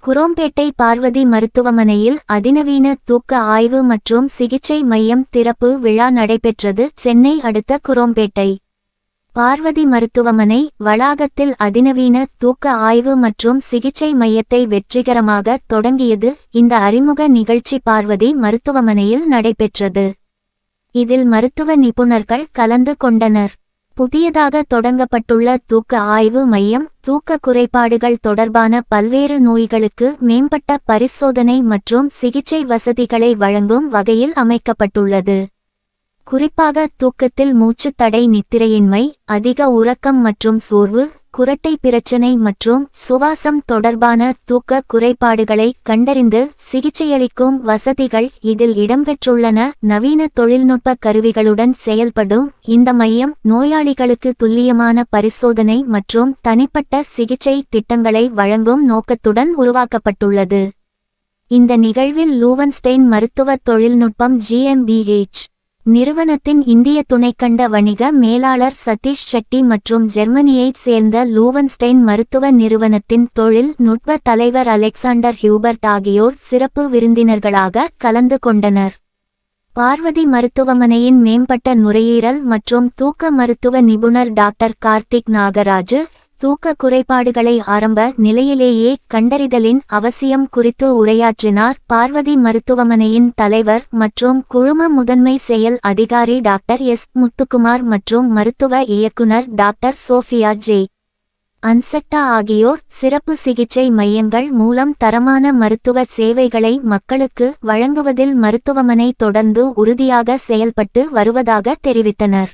குரோம்பேட்டை பார்வதி மருத்துவமனையில் அதிநவீன தூக்க ஆய்வு மற்றும் சிகிச்சை மையம் திறப்பு விழா நடைபெற்றது. சென்னை அடுத்த குரோம்பேட்டை பார்வதி மருத்துவமனை வளாகத்தில் அதிநவீன தூக்க ஆய்வு மற்றும் சிகிச்சை மையத்தை வெற்றிகரமாக தொடங்கியது. இந்த அறிமுக நிகழ்ச்சி பார்வதி மருத்துவமனையில் நடைபெற்றது. இதில் மருத்துவ நிபுணர்கள் கலந்து கொண்டனர். புதியதாக தொடங்கப்பட்டுள்ள தூக்க ஆய்வு மையம் தூக்க குறைபாடுகள் தொடர்பான பல்வேறு நோய்களுக்கு மேம்பட்ட பரிசோதனை மற்றும் சிகிச்சை வசதிகளை வழங்கும் வகையில் அமைக்கப்பட்டுள்ளது. குறிப்பாக தூக்கத்தில் மூச்சுத் தடை, நித்திரையின்மை, அதிக உறக்கம் மற்றும் சோர்வு, குரட்டை பிரச்சினை மற்றும் சுவாசம் தொடர்பான தூக்க குறைபாடுகளை கண்டறிந்து சிகிச்சையளிக்கும் வசதிகள் இதில் இடம்பெற்றுள்ளன. நவீன தொழில்நுட்ப கருவிகளுடன் செயல்படும் இந்த மையம் நோயாளிகளுக்கு துல்லியமான பரிசோதனை மற்றும் தனிப்பட்ட சிகிச்சை திட்டங்களை வழங்கும் நோக்கத்துடன் உருவாக்கப்பட்டுள்ளது. இந்த நிகழ்வில் லூவன்ஸ்டெயின் மருத்துவ தொழில்நுட்பம் GmbH நிறுவனத்தின் இந்திய துணைக்கண்ட வணிக மேலாளர் சதீஷ் ஷெட்டி மற்றும் ஜெர்மனியைச் சேர்ந்த லூவன்ஸ்டெயின் மருத்துவ நிறுவனத்தின் தொழில் நுட்ப தலைவர் அலெக்சாண்டர் ஹியூபர்ட் ஆகியோர் சிறப்பு விருந்தினர்களாக கலந்து கொண்டனர். பார்வதி மருத்துவமனையின் மேம்பட்ட நுரையீரல் மற்றும் தூக்க மருத்துவ நிபுணர் டாக்டர் கார்த்திக் நாகராஜு தூக்க குறைபாடுகளை ஆரம்ப நிலையிலேயே கண்டறிதலின் அவசியம் குறித்து உரையாற்றினார். பார்வதி மருத்துவமனையின் தலைவர் மற்றும் குழும முதன்மை செயல் அதிகாரி டாக்டர் S. முத்துக்குமார் மற்றும் மருத்துவ இயக்குனர் டாக்டர் சோஃபியா J. அன்செட்டா ஆகியோர் சிறப்பு சிகிச்சை மையங்கள் மூலம் தரமான மருத்துவ சேவைகளை மக்களுக்கு வழங்குவதில் மருத்துவமனை தொடர்ந்து உறுதியாக செயல்பட்டு வருவதாக தெரிவித்தனர்.